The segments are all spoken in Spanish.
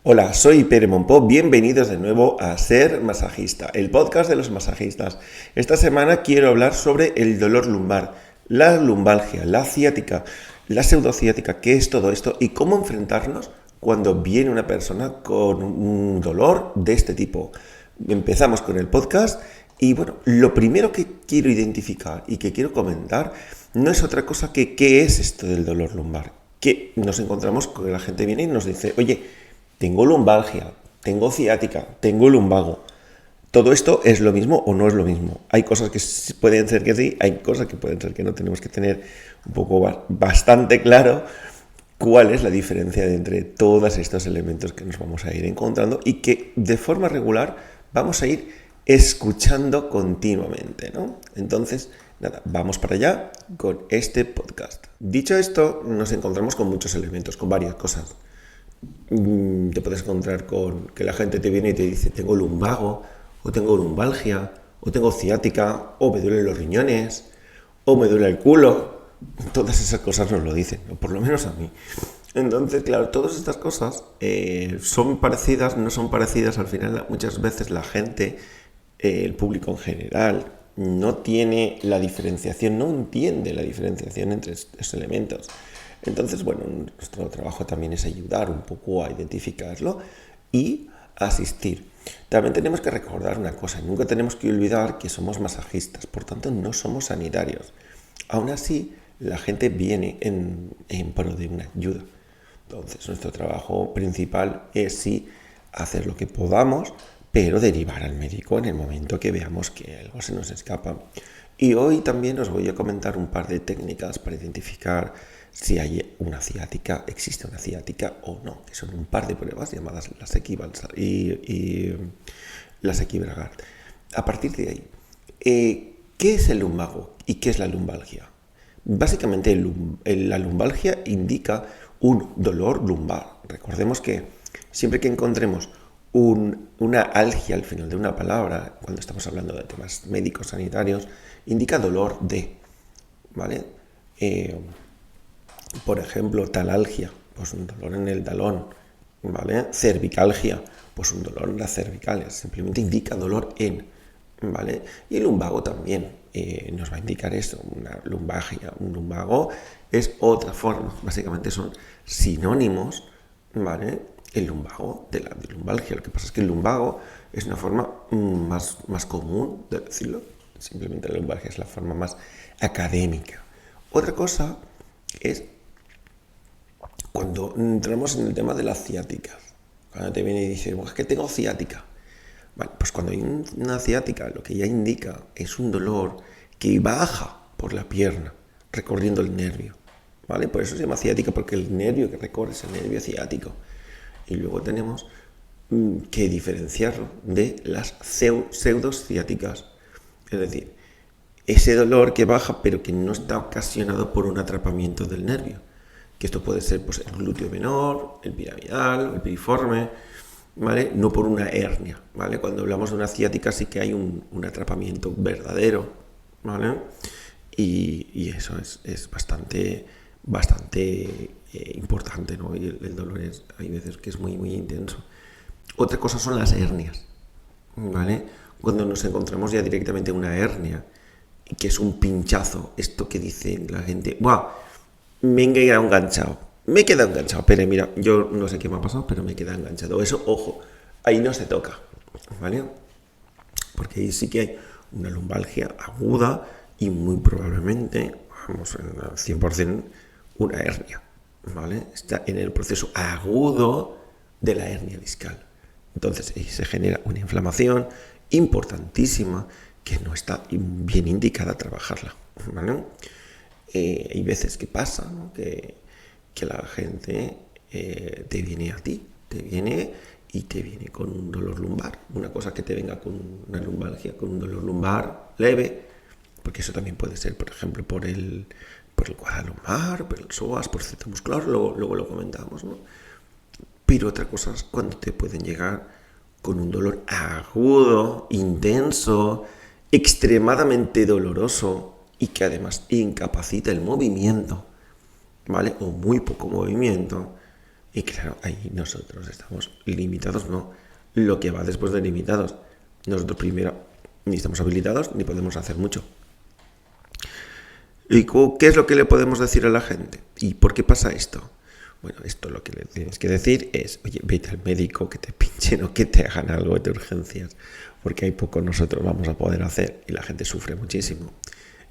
Hola, soy Pere Monpó, bienvenidos de nuevo a Ser Masajista, el podcast de los masajistas. Esta semana quiero hablar sobre el dolor lumbar, la lumbalgia, la ciática, la pseudociática, qué es todo esto y cómo enfrentarnos cuando viene una persona con un dolor de este tipo. Empezamos con el podcast y bueno, lo primero que quiero identificar y que quiero comentar no es otra cosa que qué es esto del dolor lumbar. Que nos encontramos con que la gente viene y nos dice, oye, tengo lumbalgia, tengo ciática, tengo lumbago. ¿Todo esto es lo mismo o no es lo mismo? Hay cosas que pueden ser que sí, hay cosas que pueden ser que no. Tenemos que tener un poco bastante claro cuál es la diferencia entre todos estos elementos que nos vamos a ir encontrando y que de forma regular vamos a ir escuchando continuamente, ¿no? Entonces, nada, vamos para allá con este podcast. Dicho esto, nos encontramos con muchos elementos, con varias cosas. Te puedes encontrar con que la gente te viene y te dice tengo lumbago, o tengo lumbalgia, o tengo ciática, o me duelen los riñones, o me duele el culo. Todas esas cosas nos lo dicen, o por lo menos a mí. Entonces, claro, todas estas cosas son parecidas, no son parecidas. Al final, muchas veces la gente, el público en general, no tiene la diferenciación, no entiende la diferenciación entre estos elementos. Entonces, bueno, nuestro trabajo también es ayudar un poco a identificarlo y asistir. También tenemos que recordar una cosa, nunca tenemos que olvidar que somos masajistas, por tanto no somos sanitarios. Aún así, la gente viene en pro de una ayuda. Entonces, nuestro trabajo principal es sí hacer lo que podamos, pero derivar al médico en el momento que veamos que algo se nos escapa. Y hoy también os voy a comentar un par de técnicas para identificar si hay una ciática, existe una ciática o no, que son un par de pruebas llamadas las Equivalsar y las Equibragar. A partir de ahí, ¿qué es el lumbago y qué es la lumbalgia? Básicamente la lumbalgia indica un dolor lumbar. Recordemos que siempre que encontremos una algia al final de una palabra, cuando estamos hablando de temas médicos sanitarios, indica dolor de, ¿vale? Por ejemplo, talalgia, pues un dolor en el talón, ¿vale? Cervicalgia, pues un dolor en las cervicales, simplemente indica dolor en, ¿vale? Y el lumbago también nos va a indicar eso, una lumbalgia, un lumbago es otra forma, básicamente son sinónimos, ¿vale? El lumbago de la lumbalgia, lo que pasa es que el lumbago es una forma más común de decirlo, simplemente la lumbalgia es la forma más académica. Otra cosa es cuando entramos en el tema de las ciáticas, cuando te viene y dice, es que tengo ciática. Vale, pues cuando hay una ciática, lo que ya indica es un dolor que baja por la pierna, recorriendo el nervio. ¿Vale? Por eso se llama ciática, porque el nervio que recorre es el nervio ciático. Y luego tenemos que diferenciarlo de las pseudociáticas. Es decir, ese dolor que baja, pero que no está ocasionado por un atrapamiento del nervio. Que esto puede ser pues, el glúteo menor, el piramidal, el piriforme, ¿vale? No por una hernia, ¿vale? Cuando hablamos de una ciática sí que hay un atrapamiento verdadero, ¿vale? Y eso es bastante importante, ¿no? Y el dolor hay veces que es muy, muy intenso. Otra cosa son las hernias, ¿vale? Cuando nos encontramos ya directamente una hernia, que es un pinchazo, esto que dice la gente, ¡buah! Me he quedado enganchado. Me he quedado enganchado. Pero mira, yo no sé qué me ha pasado, pero me he quedado enganchado. Eso, ojo, ahí no se toca, ¿vale? Porque ahí sí que hay una lumbalgia aguda y muy probablemente, vamos, en el 100%, una hernia, ¿vale? Está en el proceso agudo de la hernia discal. Entonces ahí se genera una inflamación importantísima que no está bien indicada trabajarla, ¿vale? Hay veces que pasa, ¿no? que la gente te viene a ti, te viene con un dolor lumbar. Una cosa que te venga con una lumbalgia, con un dolor lumbar leve, porque eso también puede ser, por ejemplo, por el cuadro lumbar, por el psoas, por cierto muscular, luego lo comentamos, ¿no? Pero otra cosa es cuando te pueden llegar con un dolor agudo, intenso, extremadamente doloroso, y que además incapacita el movimiento, ¿vale? O muy poco movimiento. Y claro, ahí nosotros estamos limitados, no. Lo que va después de limitados. Nosotros primero ni estamos habilitados ni podemos hacer mucho. ¿Y qué es lo que le podemos decir a la gente? ¿Y por qué pasa esto? Bueno, esto lo que le tienes que decir es, oye, vete al médico, que te pinchen o que te hagan algo de urgencias, porque hay poco nosotros vamos a poder hacer y la gente sufre muchísimo.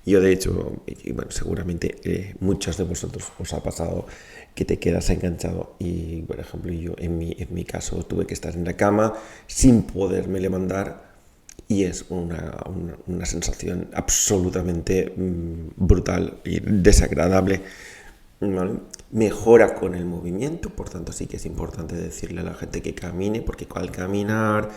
Yo, de hecho, y bueno, seguramente muchos de vosotros os ha pasado que te quedas enganchado y, por ejemplo, yo en mi caso tuve que estar en la cama sin poderme levantar y es una sensación absolutamente brutal y desagradable, ¿vale? Mejora con el movimiento, por tanto sí que es importante decirle a la gente que camine, porque al caminar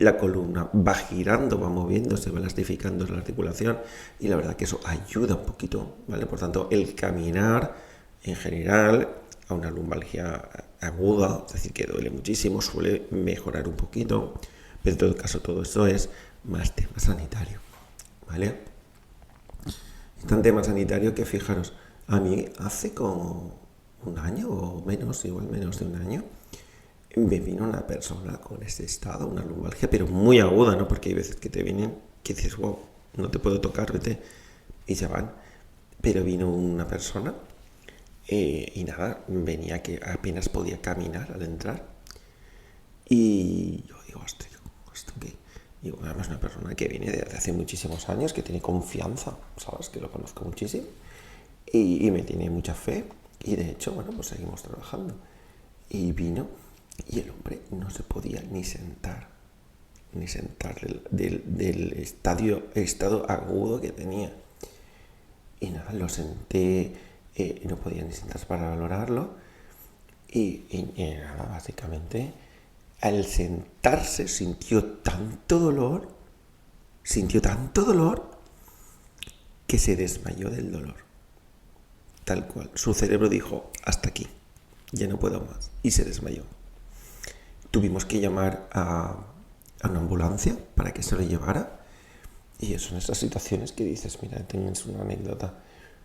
la columna va girando, va moviéndose, va elastificando la articulación y la verdad que eso ayuda un poquito, ¿vale? Por tanto, el caminar en general a una lumbalgia aguda, es decir, que duele muchísimo, suele mejorar un poquito, pero en todo caso todo eso es más tema sanitario, ¿vale? Es tan tema sanitario que fijaros, a mí hace como un año o menos, igual menos de un año, me vino una persona con ese estado, una lumbalgia, pero muy aguda, ¿no? Porque hay veces que te vienen que dices, wow, no te puedo tocar, vete, y se van. Pero vino una persona y nada, venía que apenas podía caminar al entrar. Y yo digo, hostia, ¿esto qué? Digo, además una persona que viene desde hace muchísimos años, que tiene confianza, ¿sabes? Que lo conozco muchísimo y me tiene mucha fe. Y de hecho, bueno, pues seguimos trabajando. Y vino y el hombre no se podía ni sentar del estado agudo que tenía. Y nada, lo senté, no podía ni sentarse para valorarlo. Y nada, básicamente, al sentarse sintió tanto dolor, que se desmayó del dolor. Tal cual. Su cerebro dijo, hasta aquí, ya no puedo más. Y se desmayó. Tuvimos que llamar a una ambulancia para que se lo llevara. Y son esas situaciones que dices, mira, tienes una anécdota,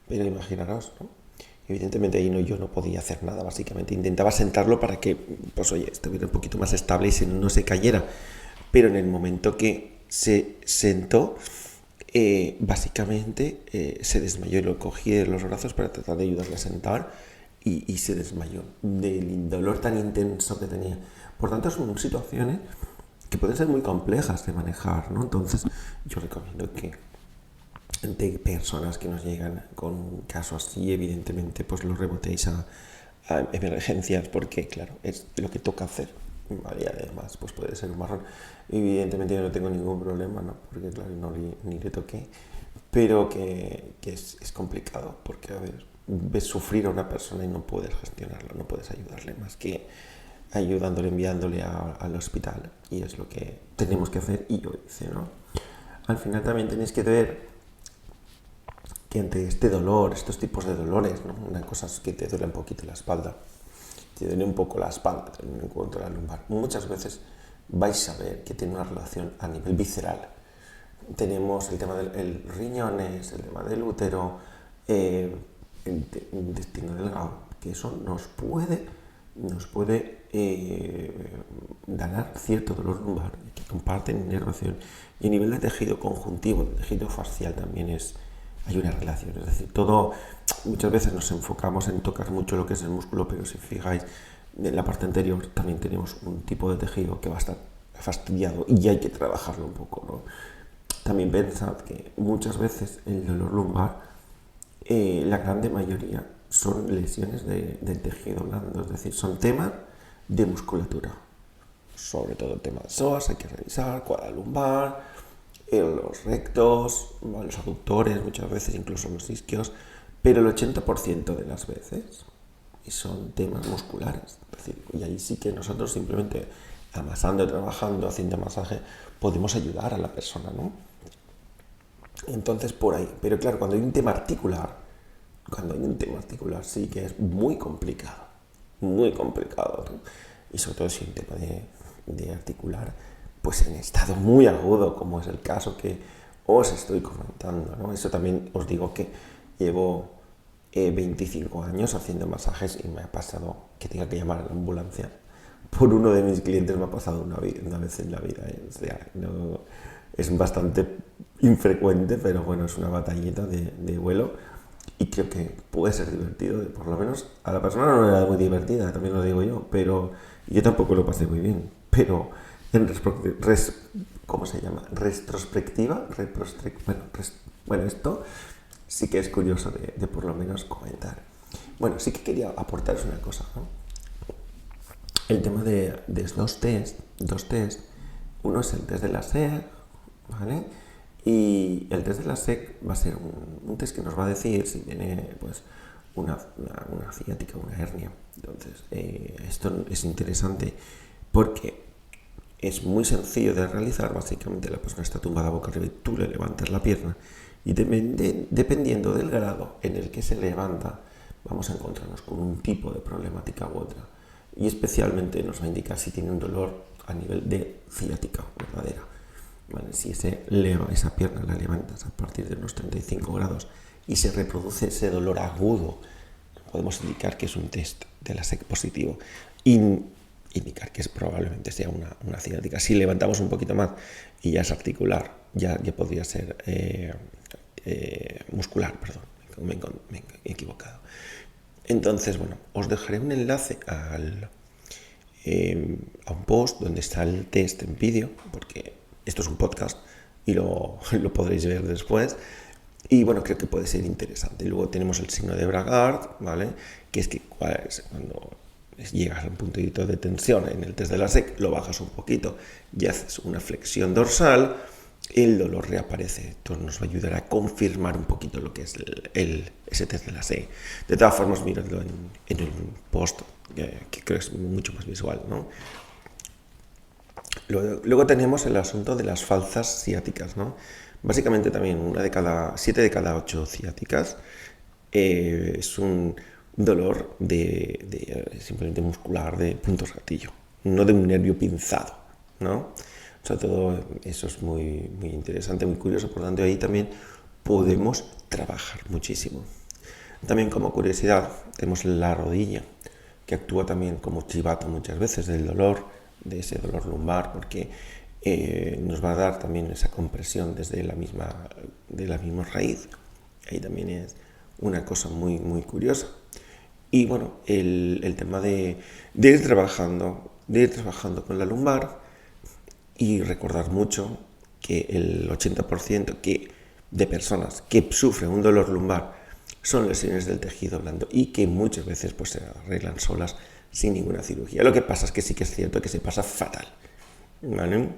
pero imaginaros, ¿no? Evidentemente ahí yo no podía hacer nada, básicamente intentaba sentarlo para que, pues oye, estuviera un poquito más estable y no se cayera. Pero en el momento que se sentó, básicamente se desmayó y lo cogí de los brazos para tratar de ayudarle a sentar y se desmayó del dolor tan intenso que tenía. Por tanto, son situaciones que pueden ser muy complejas de manejar, ¿no? Entonces, yo recomiendo que de personas que nos llegan con un caso así, evidentemente, pues lo rebotéis a emergencias, porque, claro, es lo que toca hacer, ¿vale? Y además, pues puede ser un marrón. Evidentemente yo no tengo ningún problema, ¿no? Porque, claro, ni le toqué, pero que es complicado, porque, a ver, ves sufrir a una persona y no puedes gestionarlo, no puedes ayudarle más que ayudándole, enviándole al hospital, y es lo que tenemos que hacer, y yo hice, ¿no? Al final también tenéis que ver que ante este dolor, estos tipos de dolores, ¿no? Una cosa es que te duele un poquito la espalda, te duele un poco la espalda, teniendo en cuenta la lumbar. Muchas veces vais a ver que tiene una relación a nivel visceral. Tenemos el tema del riñones, el tema del útero, el intestino delgado, que eso nos puede dar cierto dolor lumbar, que comparten inervación. Y a nivel de tejido conjuntivo, de tejido facial también hay una relación. Es decir, muchas veces nos enfocamos en tocar mucho lo que es el músculo, pero si fijáis, en la parte anterior también tenemos un tipo de tejido que va a estar fastidiado y hay que trabajarlo un poco, ¿no? También pensad que muchas veces el dolor lumbar, la grande mayoría, son lesiones del tejido blando, es decir, son temas de musculatura. Sobre todo el tema de psoas, hay que revisar, cuadra lumbar, los rectos, los aductores, muchas veces incluso los isquios, pero el 80% de las veces son temas musculares. Es decir, y ahí sí que nosotros simplemente amasando, trabajando, haciendo masaje, podemos ayudar a la persona, ¿no? Entonces, por ahí. Pero claro, cuando hay un tema articular sí que es muy complicado, ¿no? Y sobre todo si hay un tema de articular, pues en estado muy agudo, como es el caso que os estoy comentando, ¿no? Eso también os digo que llevo 25 años haciendo masajes y me ha pasado que tenga que llamar a la ambulancia. Por uno de mis clientes me ha pasado una vez en la vida. O sea, no, es bastante infrecuente, pero bueno, es una batallita de vuelo y creo que puede ser divertido. Por lo menos a la persona no era muy divertida, también lo digo yo, pero yo tampoco lo pasé muy bien. Pero en ¿cómo se llama? Retrospectiva, bueno, esto sí que es curioso de por lo menos comentar. Bueno, sí que quería aportaros una cosa, ¿no? El tema de dos test. Uno es el test de la SEC, ¿vale? Y el test de la SEC va a ser un test que nos va a decir si tiene pues una ciática, una hernia. Entonces, esto es interesante porque es muy sencillo de realizar. Básicamente la persona está tumbada boca arriba y tú le levantas la pierna y dependiendo del grado en el que se levanta, vamos a encontrarnos con un tipo de problemática u otra. Y especialmente nos va a indicar si tiene un dolor a nivel de ciática verdadera. ¿Vale? Si esa pierna la levantas a partir de unos 35 grados y se reproduce ese dolor agudo, podemos indicar que es un test de la SEC positivo. Indicar que probablemente sea una ciática. Si levantamos un poquito más y ya es articular, ya podría ser muscular, perdón, me he equivocado. Entonces, bueno, os dejaré un enlace a un post donde está el test en vídeo, porque esto es un podcast y lo podréis ver después. Y bueno, creo que puede ser interesante. Luego tenemos el signo de Bragard, ¿vale? Que es que cuando llegas a un puntito de tensión en el test de la SEC, lo bajas un poquito y haces una flexión dorsal, el dolor reaparece. Esto nos va a ayudar a confirmar un poquito lo que es ese test de la SEC. De todas formas, miradlo en el post, que creo que es mucho más visual, ¿no? Luego tenemos el asunto de las falsas ciáticas, ¿no? Básicamente también 7 de cada 8 ciáticas es un dolor simplemente muscular de puntos gatillo, no de un nervio pinzado, ¿no? Sobre todo eso es muy, muy interesante, muy curioso, por lo tanto ahí también podemos trabajar muchísimo. También como curiosidad tenemos la rodilla, que actúa también como chivato muchas veces del dolor, de ese dolor lumbar, porque nos va a dar también esa compresión desde la misma raíz. Ahí también es una cosa muy, muy curiosa. Y bueno, el tema de ir trabajando con la lumbar y recordar mucho que el 80% de personas que sufren un dolor lumbar son lesiones del tejido blando y que muchas veces pues, se arreglan solas sin ninguna cirugía. Lo que pasa es que sí que es cierto que se pasa fatal, ¿vale?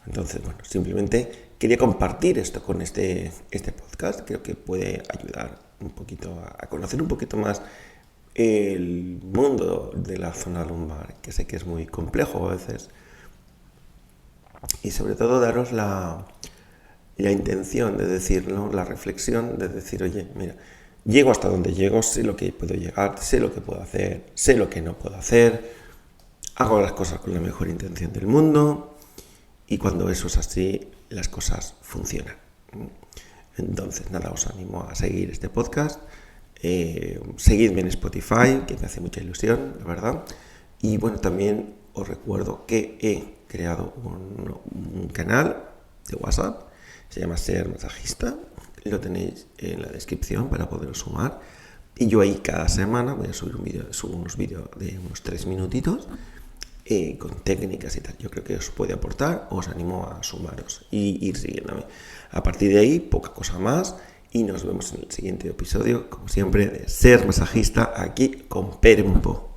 Entonces, bueno, simplemente quería compartir esto con este podcast. Creo que puede ayudar un poquito a conocer un poquito más el mundo de la zona lumbar, que sé que es muy complejo a veces. Y sobre todo daros la intención de decirlo, la reflexión de decir, oye, mira, llego hasta donde llego, sé lo que puedo llegar, sé lo que puedo hacer, sé lo que no puedo hacer, hago las cosas con la mejor intención del mundo y cuando eso es así, las cosas funcionan. Entonces, nada, os animo a seguir este podcast, seguidme en Spotify, que me hace mucha ilusión, la verdad, y bueno, también os recuerdo que he creado un canal de WhatsApp, se llama Ser Masajista, lo tenéis en la descripción para poderos sumar. Y yo ahí cada semana voy a subo unos vídeos de unos 3 minutitos con técnicas y tal. Yo creo que os puede aportar, os animo a sumaros y ir siguiéndome. A partir de ahí, poca cosa más y nos vemos en el siguiente episodio, como siempre, de Ser Masajista aquí con Perempo.